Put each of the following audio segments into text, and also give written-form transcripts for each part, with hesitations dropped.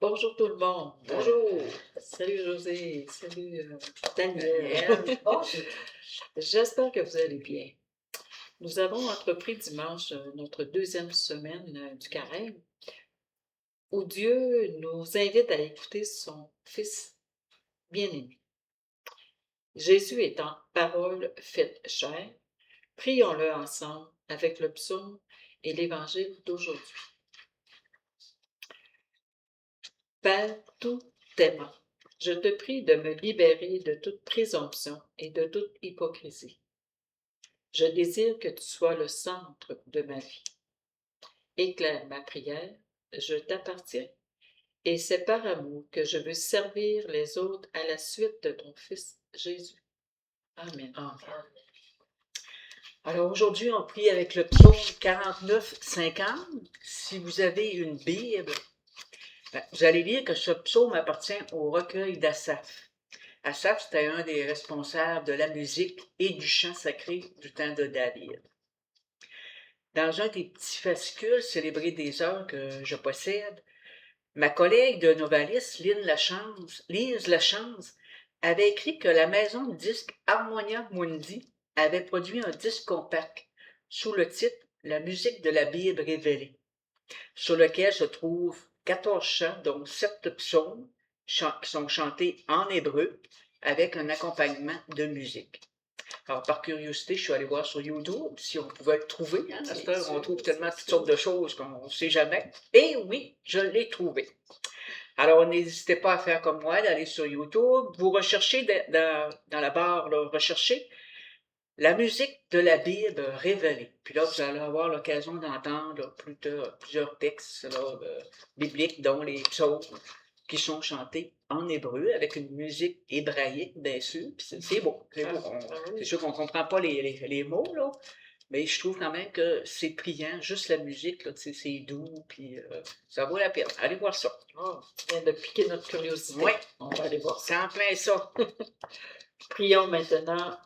Bonjour tout le monde. Bonjour, Salut José. Salut Daniel. Daniel. Bonjour. J'espère que vous allez bien. Nous avons entrepris dimanche notre deuxième semaine du carême où Dieu nous invite à écouter son Fils bien-aimé. Jésus étant parole faite chair, prions-le ensemble avec le psaume et l'évangile d'aujourd'hui. Père tout aimant, je te prie de me libérer de toute présomption et de toute hypocrisie. Je désire que tu sois le centre de ma vie. Éclaire ma prière, je t'appartiens. Et c'est par amour que je veux servir les autres à la suite de ton Fils Jésus. Amen. Amen. Alors aujourd'hui, on prie avec le psaume 49-50. Si vous avez une Bible, vous allez lire que ce psaume appartient au recueil d'Asaph. Asaph, c'était un des responsables de la musique et du chant sacré du temps de David. Dans un des petits fascicules célébrés des heures que je possède, ma collègue de Novalis, Lise Lachance, avait écrit que la maison de disques Harmonia Mundi avait produit un disque compact sous le titre La musique de la Bible révélée, sur lequel se trouvent 14 chants, dont 7 psaumes, qui sont chantés en hébreu avec un accompagnement de musique. Alors, par curiosité, je suis allé voir sur YouTube si on pouvait le trouver. À cette heure, on trouve tellement toutes sortes de choses qu'on ne sait jamais. Et oui, je l'ai trouvé. Alors, n'hésitez pas à faire comme moi, d'aller sur YouTube. Vous recherchez dans la barre, là, recherchez la musique de la Bible révélée. Puis là, vous allez avoir l'occasion d'entendre plusieurs textes là, bibliques, dont les psaumes, qui sont chantés en hébreu, avec une musique hébraïque, bien sûr. Puis c'est beau, c'est beau. C'est sûr qu'on ne comprend pas les mots, là, mais je trouve quand même que c'est priant, juste la musique, là, c'est doux, puis ça vaut la peine. Allez voir ça. Oh, tu viens de piquer notre curiosité. Oui, On va aller voir ça. c'est en plein ça. Prions maintenant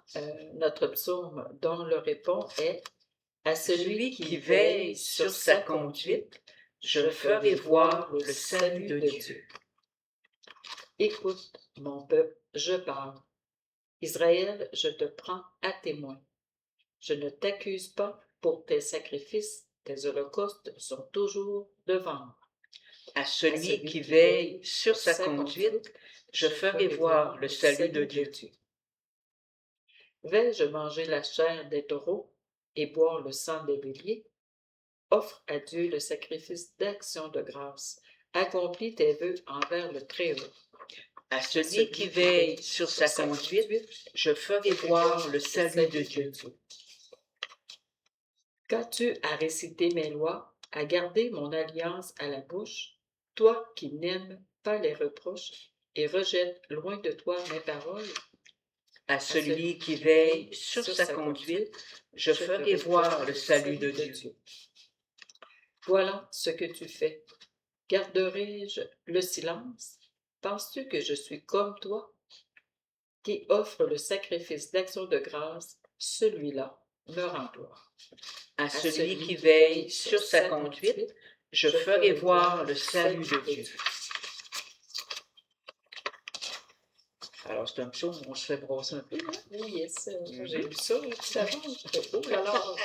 notre psaume dont le répond est « À celui qui veille sur sa conduite, je ferai voir le salut de Dieu. » Écoute, mon peuple, je parle. Israël, je te prends à témoin. Je ne t'accuse pas pour tes sacrifices, tes holocaustes sont toujours devant moi. À celui qui veille sur sa conduite, je ferai voir le salut de Dieu. Vais-je manger la chair des taureaux et boire le sang des béliers? Offre à Dieu le sacrifice d'action de grâce. Accomplis tes vœux envers le Très-Haut. À celui qui veille sur sa conduite, je ferai voir le salut de Dieu. Qu'as-tu à réciter mes lois, à garder mon alliance à la bouche, toi qui n'aimes pas les reproches et rejettes loin de toi mes paroles? À celui qui veille sur sa conduite, je ferai voir le salut de Dieu. Voilà ce que tu fais. Garderai-je le silence? Penses-tu que je suis comme toi, qui offre le sacrifice d'action de grâce? Celui-là me rend gloire. À celui qui veille sur sa conduite, je ferai voir le salut de Dieu. Alors, c'est un psaume où on se fait brosser un peu. Hein? Oui, yes, j'ai lu ça juste avant. Alors,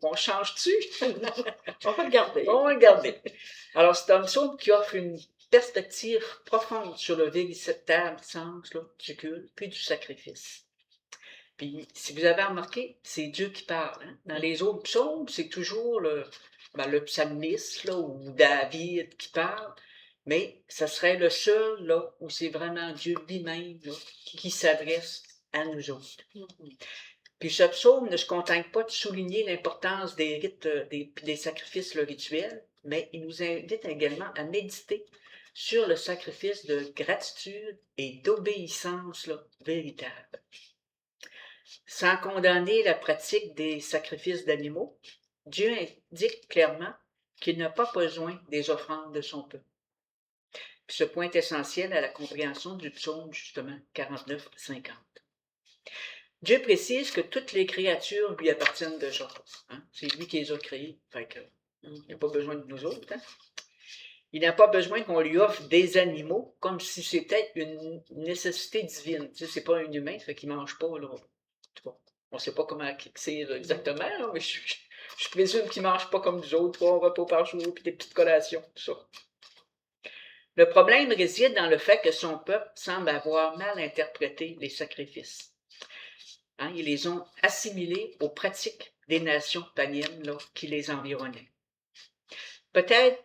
on change-tu? On va le garder. On va le garder. Alors, c'est un psaume qui offre une perspective profonde sur le véritable sens du culte puis du sacrifice. Puis, si vous avez remarqué, c'est Dieu qui parle. Hein? Dans les autres psaumes, c'est toujours le psalmiste là, ou David qui parle, mais ça serait le seul là, où c'est vraiment Dieu lui-même là, qui s'adresse à nous autres. Puis ce psaume ne se contente pas de souligner l'importance des rites, des sacrifices rituels, mais il nous invite également à méditer sur le sacrifice de gratitude et d'obéissance véritable. Sans condamner la pratique des sacrifices d'animaux, Dieu indique clairement qu'il n'a pas besoin des offrandes de son peuple. Puis ce point est essentiel à la compréhension du psaume, justement, 49-50. Dieu précise que toutes les créatures lui appartiennent déjà. Hein? C'est lui qui les a créées. Fait que, il n'a pas besoin de nous autres. Hein? Il n'a pas besoin qu'on lui offre des animaux comme si c'était une nécessité divine. Tu sais, c'est pas un humain, fait qu'il mange pas, là. En tout cas, on ne sait pas comment c'est là, exactement, là, mais je présume qu'il mange pas comme nous autres, 3 repas par jour, puis des petites collations, tout ça. Le problème réside dans le fait que son peuple semble avoir mal interprété les sacrifices. Hein, ils les ont assimilés aux pratiques des nations païennes là, qui les environnaient. Peut-être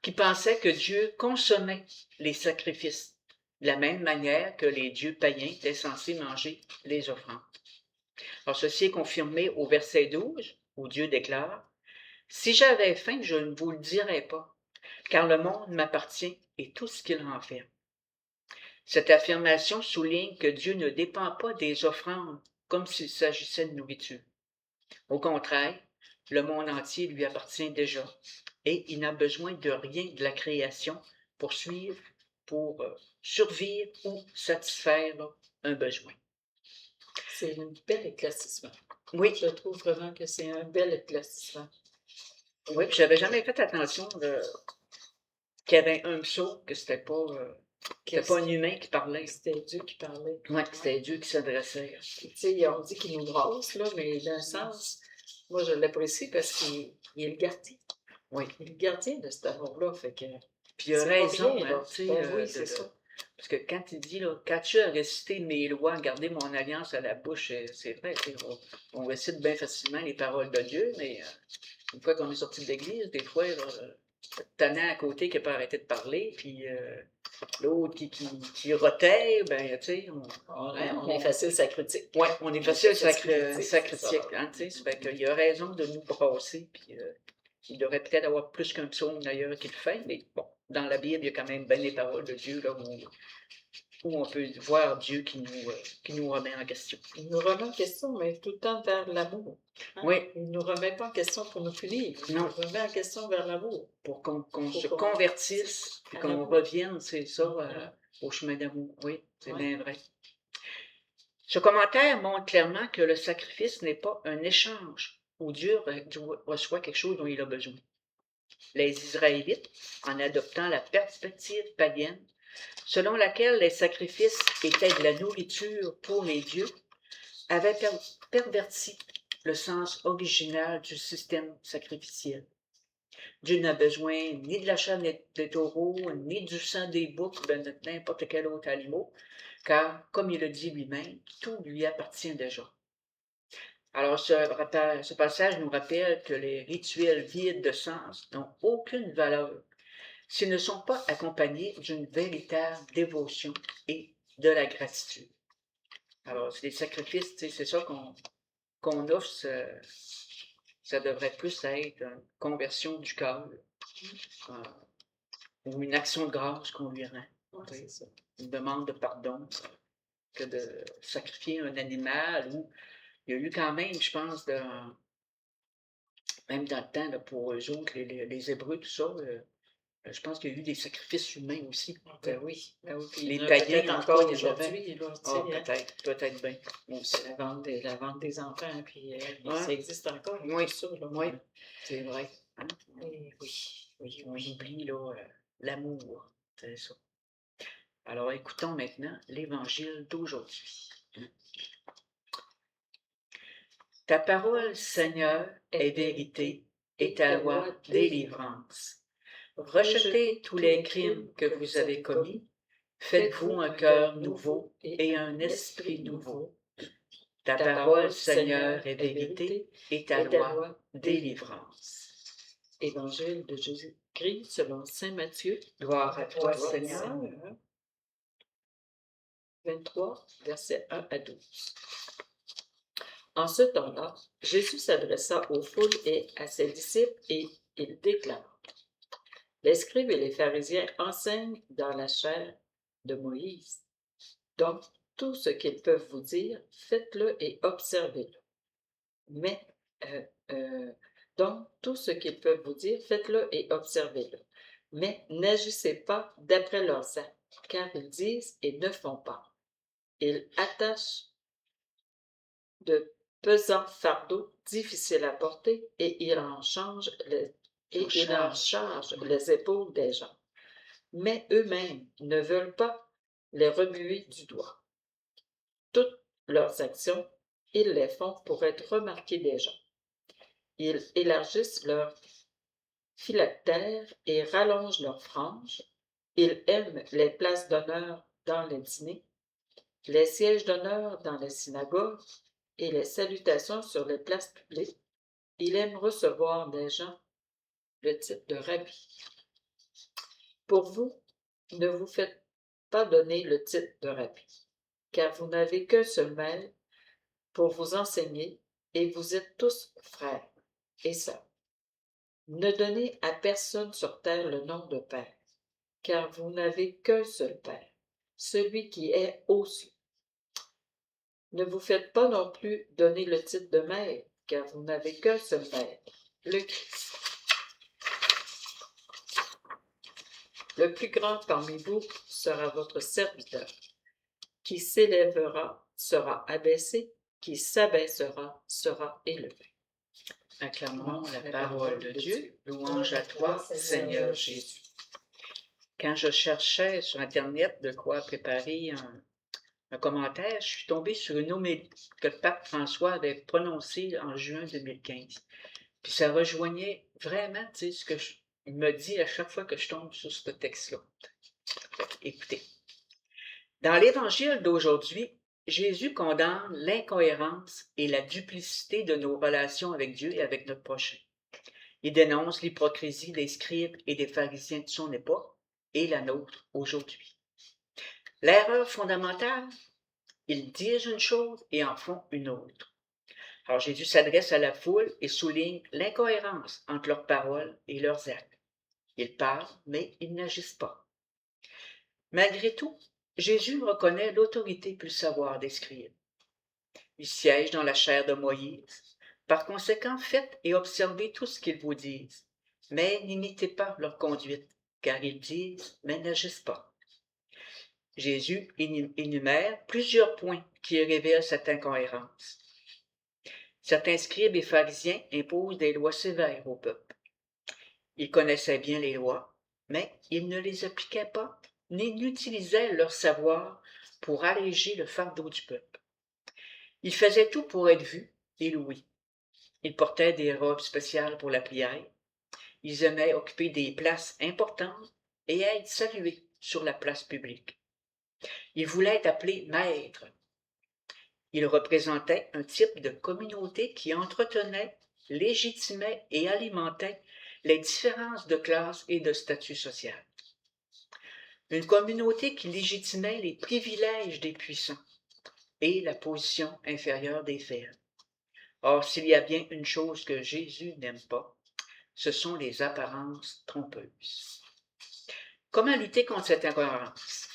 qu'ils pensaient que Dieu consommait les sacrifices de la même manière que les dieux païens étaient censés manger les offrandes. Alors, ceci est confirmé au verset 12, où Dieu déclare « Si j'avais faim, je ne vous le dirais pas, car le monde m'appartient et tout ce qu'il renferme. » Cette affirmation souligne que Dieu ne dépend pas des offrandes comme s'il s'agissait de nourriture. Au contraire, le monde entier lui appartient déjà et il n'a besoin de rien de la création pour suivre, pour survivre ou satisfaire là, un besoin. C'est un bel éclaircissement. Oui. Je trouve vraiment que c'est un bel éclaircissement. Oui, puis j'avais jamais fait attention qu'il y avait un psaume, que c'était pas un humain qui parlait. C'était Dieu qui parlait. Oui, c'était Dieu qui s'adressait. Tu sais, on dit qu'il nous brasse, là, mais d'un sens, moi je l'apprécie parce qu'il est le gardien. Oui. Il est le gardien de cet amour-là, fait que... Puis il a raison, rien, hein, tu sais. Ben oui, c'est ça. Parce que quand il dit, là, quand tu as récité mes lois, garder mon alliance à la bouche, c'est vrai, on récite bien facilement les paroles de Dieu, mais une fois qu'on est sorti de l'église, des fois, tannant à côté qui n'a pas arrêté de parler, puis l'autre qui rotait, ben, tu sais, on est facile, ça critique. Oui, on est facile, ça critique, hein, tu sais, Mm-hmm. ça fait qu'il a raison de nous brasser, puis il devrait peut-être avoir plus qu'un psaume d'ailleurs qui le fait, mais bon, dans la Bible, il y a quand même bien les paroles de Dieu, là, où on peut voir Dieu qui nous remet en question. Il nous remet en question, mais tout le temps vers l'amour. Hein? Oui. Il ne nous remet pas en question pour nous punir. Il nous remet en question vers l'amour. Pour qu'on se convertisse, puis qu'on revienne, c'est ça, au chemin d'amour. Oui, c'est bien vrai. Ce commentaire montre clairement que le sacrifice n'est pas un échange où Dieu reçoit quelque chose dont il a besoin. Les Israélites, en adoptant la perspective païenne, selon laquelle les sacrifices étaient de la nourriture pour les dieux, avaient perverti le sens original du système sacrificiel. Dieu n'a besoin ni de la chair des taureaux, ni du sang des boucs, ou de n'importe quel autre animal, car, comme il le dit lui-même, tout lui appartient déjà. Alors, ce passage nous rappelle que les rituels vides de sens n'ont aucune valeur s'ils ne sont pas accompagnés d'une véritable dévotion et de la gratitude. Alors, c'est des sacrifices, c'est ça qu'on offre, ça devrait plus être une conversion du cœur ou une action de grâce qu'on lui rend. C'est ça. Une demande de pardon que de sacrifier un animal ou il y a eu quand même, je pense, même dans le temps, là, pour eux autres, les Hébreux, tout ça, je pense qu'il y a eu des sacrifices humains aussi. Ben oui. Ben oui. Les païens, encore il y en avait. aujourd'hui. Peut-être bien. C'est la vente des enfants, puis ça existe encore. Oui, ça, là. Oui, c'est vrai. Hein? Et oui. On oublie là, l'amour, c'est ça. Alors, écoutons maintenant l'Évangile d'aujourd'hui. Ta parole, Seigneur, est vérité, et ta loi, délivrance. Rejetez tous les crimes que vous avez commis, faites-vous un cœur nouveau et un esprit nouveau. Ta parole, Seigneur, est vérité, et ta loi, délivrance. Évangile de Jésus-Christ selon saint Matthieu. Gloire à toi, Seigneur. 23, versets 1 à 12. En ce temps-là, Jésus s'adressa aux foules et à ses disciples et il déclara: Les scribes et les pharisiens enseignent dans la chair de Moïse. Donc, tout ce qu'ils peuvent vous dire, faites-le et observez-le. Mais, donc, tout ce qu'ils peuvent vous dire, faites-le et observez-le. Mais n'agissez pas d'après leurs actes, car ils disent et ne font pas. Ils attachent de pesants fardeaux difficiles à porter et ils en changent et il en charge les épaules des gens. Mais eux-mêmes ne veulent pas les remuer du doigt. Toutes leurs actions, ils les font pour être remarqués des gens. Ils élargissent leurs phylactères et rallongent leurs franges. Ils aiment les places d'honneur dans les dîners, les sièges d'honneur dans les synagogues et les salutations sur les places publiques. Ils aiment recevoir des gens le titre de rabbi. Pour vous, ne vous faites pas donner le titre de rabbi, car vous n'avez qu'un seul maître pour vous enseigner et vous êtes tous frères et sœurs. Ne donnez à personne sur terre le nom de Père, car vous n'avez qu'un seul Père, celui qui est aux cieux. Ne vous faites pas non plus donner le titre de Maître, car vous n'avez qu'un seul Maître, le Christ. Le plus grand parmi vous sera votre serviteur. Qui s'élèvera sera abaissé, qui s'abaissera sera élevé. Acclamons la parole de Dieu. Louange à toi, Seigneur Jésus. Quand je cherchais sur Internet de quoi préparer un commentaire, je suis tombée sur une homélie que le pape François avait prononcée en juin 2015. Puis ça rejoignait vraiment ce que il me dit à chaque fois que je tombe sur ce texte-là. Écoutez. Dans l'Évangile d'aujourd'hui, Jésus condamne l'incohérence et la duplicité de nos relations avec Dieu et avec notre prochain. Il dénonce l'hypocrisie des scribes et des pharisiens de son époque et la nôtre aujourd'hui. L'erreur fondamentale, ils disent une chose et en font une autre. Alors Jésus s'adresse à la foule et souligne l'incohérence entre leurs paroles et leurs actes. Ils parlent, mais ils n'agissent pas. Malgré tout, Jésus reconnaît l'autorité puis le savoir des scribes. Ils siègent dans la chair de Moïse. Par conséquent, faites et observez tout ce qu'ils vous disent, mais n'imitez pas leur conduite, car ils disent, mais n'agissent pas. Jésus énumère plusieurs points qui révèlent cette incohérence. Certains scribes et pharisiens imposent des lois sévères au peuple. Ils connaissaient bien les lois, mais ils ne les appliquaient pas, ni n'utilisaient leur savoir pour alléger le fardeau du peuple. Ils faisaient tout pour être vus et loués. Ils portaient des robes spéciales pour la prière. Ils aimaient occuper des places importantes et être salués sur la place publique. Ils voulaient être appelés maîtres. Ils représentaient un type de communauté qui entretenait, légitimait et alimentait les différences de classe et de statut social. Une communauté qui légitimait les privilèges des puissants et la position inférieure des faibles. Or, s'il y a bien une chose que Jésus n'aime pas, ce sont les apparences trompeuses. Comment lutter contre cette incohérence?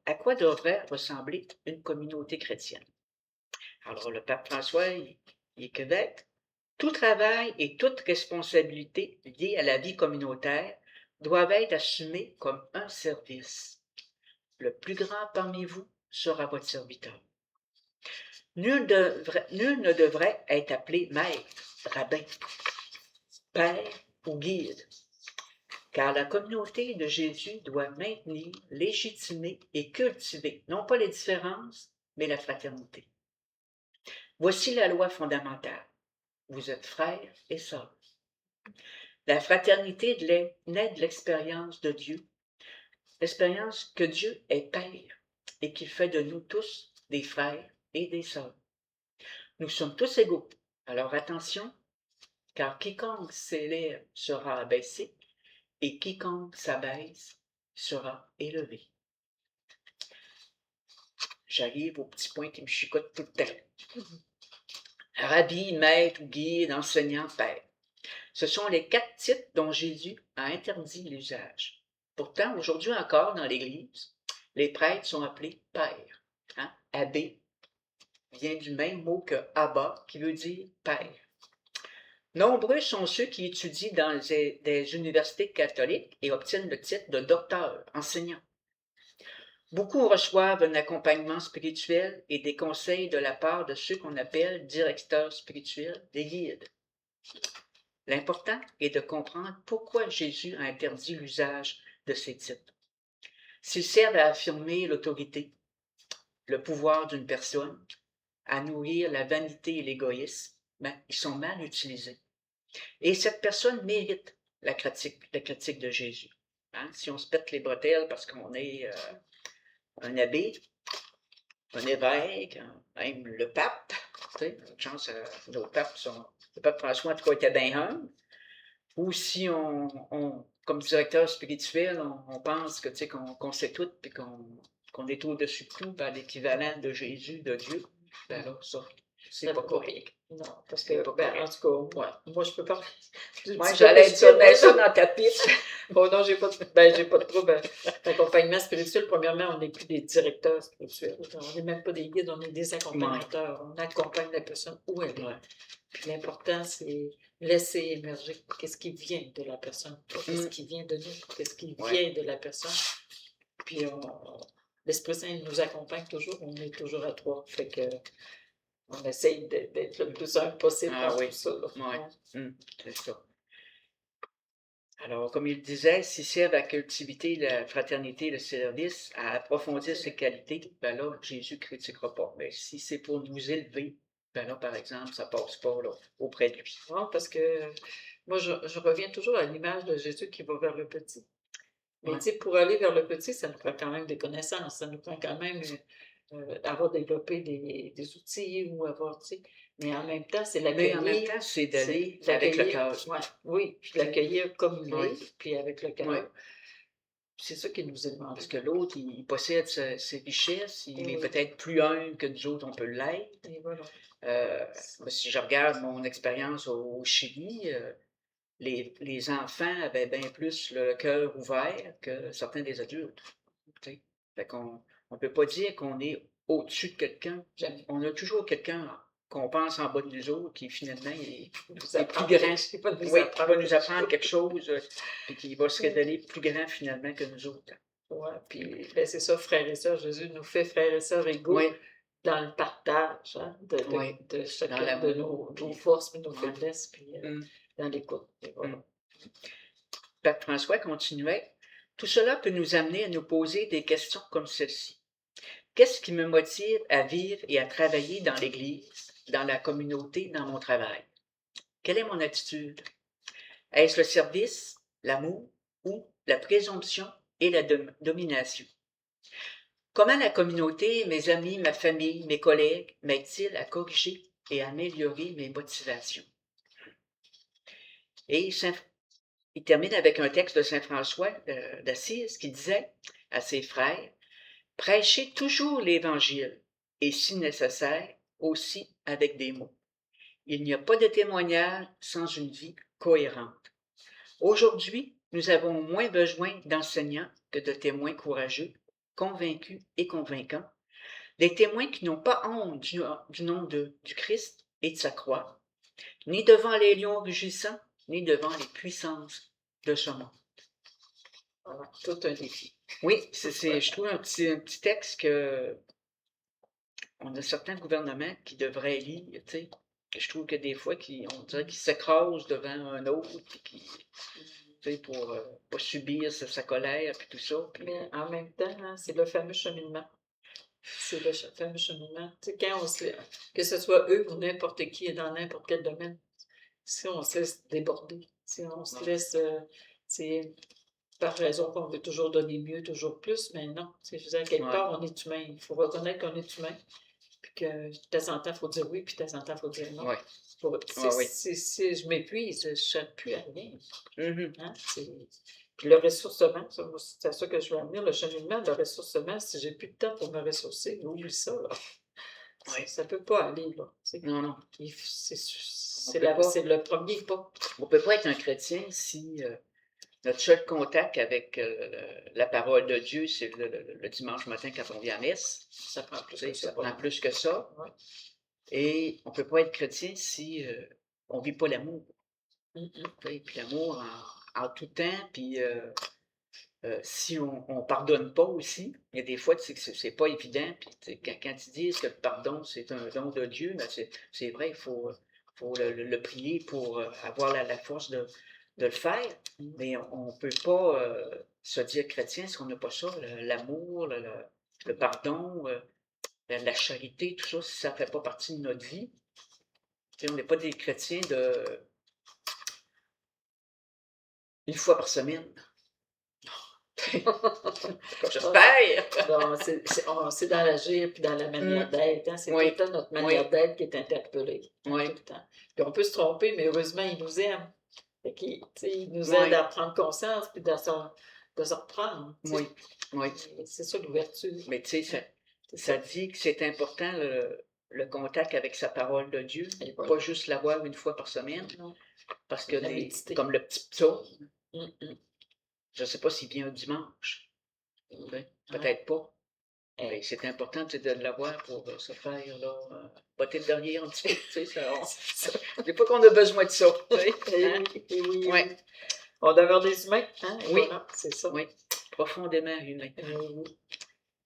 À quoi devrait ressembler une communauté chrétienne? Alors, le pape François, il écrivait « Tout travail et toute responsabilité liée à la vie communautaire doivent être assumés comme un service. Le plus grand parmi vous sera votre serviteur. Nul ne devrait être appelé maître, rabbin, père ou guide, car la communauté de Jésus doit maintenir, légitimer et cultiver, non pas les différences, mais la fraternité. Voici la loi fondamentale. Vous êtes frères et sœurs. La fraternité naît de l'expérience de Dieu, l'expérience que Dieu est Père et qu'il fait de nous tous des frères et des sœurs. Nous sommes tous égaux, alors attention, car quiconque s'élève sera abaissé et quiconque s'abaisse sera élevé. J'arrive au petit point qui me chicote tout le temps. Rabbi, maître, guide, enseignant, père. Ce sont les 4 titres dont Jésus a interdit l'usage. Pourtant, aujourd'hui encore, dans l'Église, les prêtres sont appelés pères. Abbé vient du même mot que Abba, qui veut dire père. Nombreux sont ceux qui étudient dans des universités catholiques et obtiennent le titre de docteur, enseignant. Beaucoup reçoivent un accompagnement spirituel et des conseils de la part de ceux qu'on appelle directeurs spirituels, des guides. L'important est de comprendre pourquoi Jésus a interdit l'usage de ces titres. S'ils servent à affirmer l'autorité, le pouvoir d'une personne, à nourrir la vanité et l'égoïsme, ils sont mal utilisés. Et cette personne mérite la critique de Jésus. Hein? Si on se pète les bretelles parce qu'on est un abbé, un évêque, même le pape, une chance, nos papes le pape François, en tout cas, était bien humble. Ou si comme directeur spirituel, on pense que, qu'on sait tout, puis qu'on est au-dessus de tout, par l'équivalent de Jésus, de Dieu, ben là, ça, c'est pas correct. Non, parce que, en tout cas, moi, je peux pas. Moi, j'allais dire ça dans ta pipe. Oh non, j'ai pas de trouble. L'accompagnement spirituel, premièrement, on n'est plus des directeurs spirituels. On n'est même pas des guides, on est des accompagnateurs. On accompagne la personne où elle est. Puis l'important, c'est laisser émerger qu'est-ce qui vient de la personne, qu'est-ce qui vient de nous, qu'est-ce qui vient de la personne. Puis l'Esprit Saint nous accompagne toujours, on est toujours à trois. Fait que on essaye d'être le plus humble possible dans tout ça. C'est ça. Alors, comme il disait, s'ils servent à cultiver la fraternité, le service, à approfondir ses qualités, ben là, Jésus ne critiquera pas. Mais si c'est pour nous élever, ben là, par exemple, ça ne passe pas là, auprès de lui. Non, parce que moi, je reviens toujours à l'image de Jésus qui va vers le petit. Mais tu sais, pour aller vers le petit, ça nous prend quand même des connaissances, ça nous prend quand même avoir développé des outils ou avoir, tu sais. Mais en même temps, c'est l'accueillir. Mais en même temps, c'est d'aller avec le cœur. Oui, puis l'accueillir comme il est, puis avec le cœur. Oui. C'est ça qui nous est demandé. Parce que l'autre, il possède ses richesses, il est peut-être plus humble que nous autres, on peut l'être. Et voilà. Si je regarde mon expérience au Chili, les enfants avaient bien plus le cœur ouvert que certains des adultes. Fait qu'on ne peut pas dire qu'on est au-dessus de quelqu'un. On a toujours quelqu'un qu'on pense en bas de nous autres qui finalement est plus grand, qui va nous apprendre quelque chose, puis qui va se révéler plus grand finalement que nous autres. Oui, puis c'est ça, frères et sœurs. Jésus nous fait frères et sœurs égaux dans le partage de chacun de nos forces, puis nos faiblesses, puis dans l'écoute. Voilà. Pape François continuait. Tout cela peut nous amener à nous poser des questions comme celle-ci. Qu'est-ce qui me motive à vivre et à travailler dans l'Église, dans la communauté, dans mon travail? Quelle est mon attitude? Est-ce le service, l'amour ou la présomption et la domination? Comment la communauté, mes amis, ma famille, mes collègues m'aident-ils à corriger et à améliorer mes motivations? Et il termine avec un texte de Saint François d'Assise qui disait à ses frères, « Prêchez toujours l'Évangile, et si nécessaire, aussi avec des mots. Il n'y a pas de témoignage sans une vie cohérente. Aujourd'hui, nous avons moins besoin d'enseignants que de témoins courageux, convaincus et convaincants, des témoins qui n'ont pas honte du nom du Christ et de sa croix, ni devant les lions rugissants, ni devant les puissances de ce monde. » Voilà, tout un défi. Oui, je trouve un petit texte que on a certains gouvernements qui devraient lire, tu sais. Je trouve que des fois, on dirait qu'ils s'écrasent devant un autre, pour ne pas subir sa colère, puis tout ça. Mais en même temps, c'est le fameux cheminement. C'est le fameux cheminement. Tu sais, quand que ce soit eux ou n'importe qui est dans n'importe quel domaine, si on se laisse déborder, si on se laisse, par raison qu'on veut toujours donner mieux, toujours plus, mais non. Je veux dire, quelque part, on est humain. Il faut reconnaître qu'on est humain. Puis que de temps en temps, il faut dire oui, puis de temps en temps, il faut dire non. Si je m'épuise, je ne sers plus à rien. Hein? Puis le ressourcement, c'est à ça que je veux en venir, le cheminement, le ressourcement, si j'ai plus de temps pour me ressourcer, oublie ça, là. Ça ne peut pas aller, là. Non. C'est le premier pas. On ne peut pas être un chrétien si notre seul contact avec la parole de Dieu, c'est le dimanche matin quand on vient à messe. Ça prend plus que ça. Ouais. Et on ne peut pas être chrétien si on ne vit pas l'amour. Puis l'amour en tout temps, puis si on ne pardonne pas aussi, il y a des fois que c'est pas évident. Puis quand ils disent que le pardon, c'est un don de Dieu, ben c'est vrai, il faut faut le prier pour avoir la force de le faire. Mais on ne peut pas se dire chrétien si on n'a pas ça, l'amour, le pardon, la charité, tout ça, si ça ne fait pas partie de notre vie. On n'est pas des chrétiens de une fois par semaine. J'espère! Non, c'est dans l'agir puis dans la manière d'être. Hein? C'est tout le temps notre manière d'être qui est interpellée. Tout le temps. Puis on peut se tromper, mais heureusement, il nous aime. Il nous aide à prendre conscience puis de se reprendre. Oui. C'est ça l'ouverture. Mais tu sais, ça dit que c'est important le contact avec sa parole de Dieu, pas juste l'avoir une fois par semaine. Non. Parce que comme le petit psaume, je ne sais pas s'il vient un dimanche. Peut-être pas. Mais c'est important de l'avoir pour se faire botter le derrière un petit peu. Des fois qu'on a besoin de ça. Oui. On demeure des humains. Hein? Oui, voilà, c'est ça. Oui, profondément humain.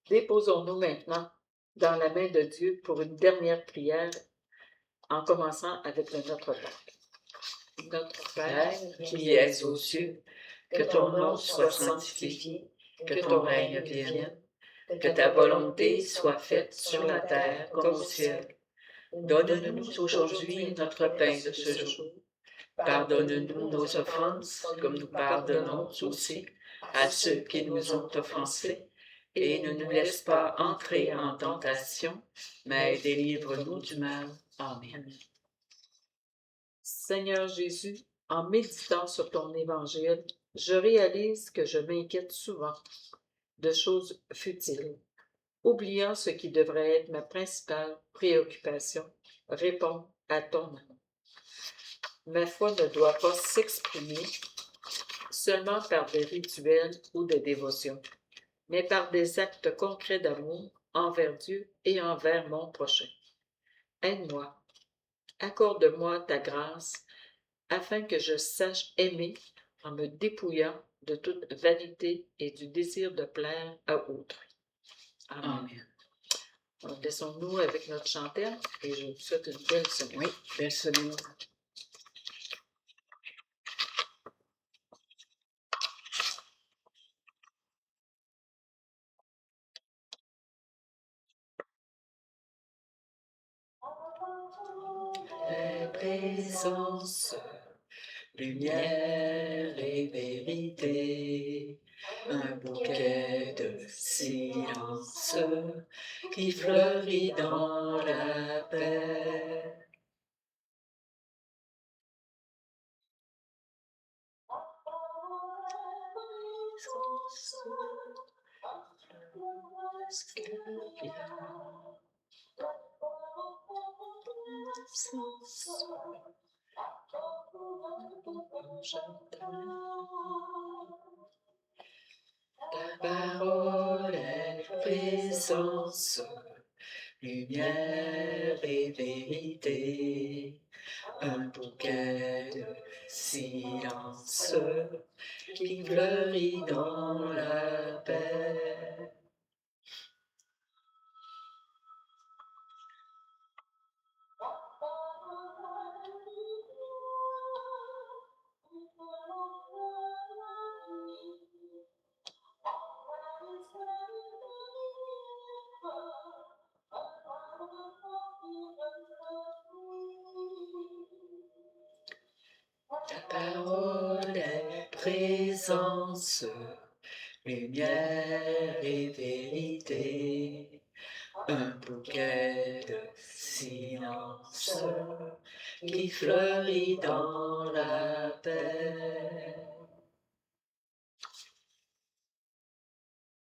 Déposons-nous maintenant dans la main de Dieu pour une dernière prière, en commençant avec le Notre Père. Notre Père, qui es aux cieux, que ton nom soit sanctifié, que ton règne vienne, que ta volonté soit faite sur la terre comme au ciel. Donne-nous aujourd'hui notre pain de ce jour. Pardonne-nous nos offenses, comme nous pardonnons aussi à ceux qui nous ont offensés. Et ne nous laisse pas entrer en tentation, mais délivre-nous du mal. Amen. Seigneur Jésus, en méditant sur ton évangile, je réalise que je m'inquiète souvent de choses futiles, oubliant ce qui devrait être ma principale préoccupation, répondre à ton amour. Ma foi ne doit pas s'exprimer seulement par des rituels ou des dévotions, mais par des actes concrets d'amour envers Dieu et envers mon prochain. Aide-moi, accorde-moi ta grâce, afin que je sache aimer en me dépouillant de toute vanité et du désir de plaire à autrui. Amen. Laissons-nous avec notre chanteur et je vous souhaite une belle semaine. Oui, belle semaine. Présence, lumière et vérité, un bouquet de silence qui fleurit dans la paix. Ta parole est présence, lumière et vérité, un bouquet de silence qui fleurit dans la paix. Ta parole est présence, lumière et vérité, un bouquet de silence qui fleurit dans la paix.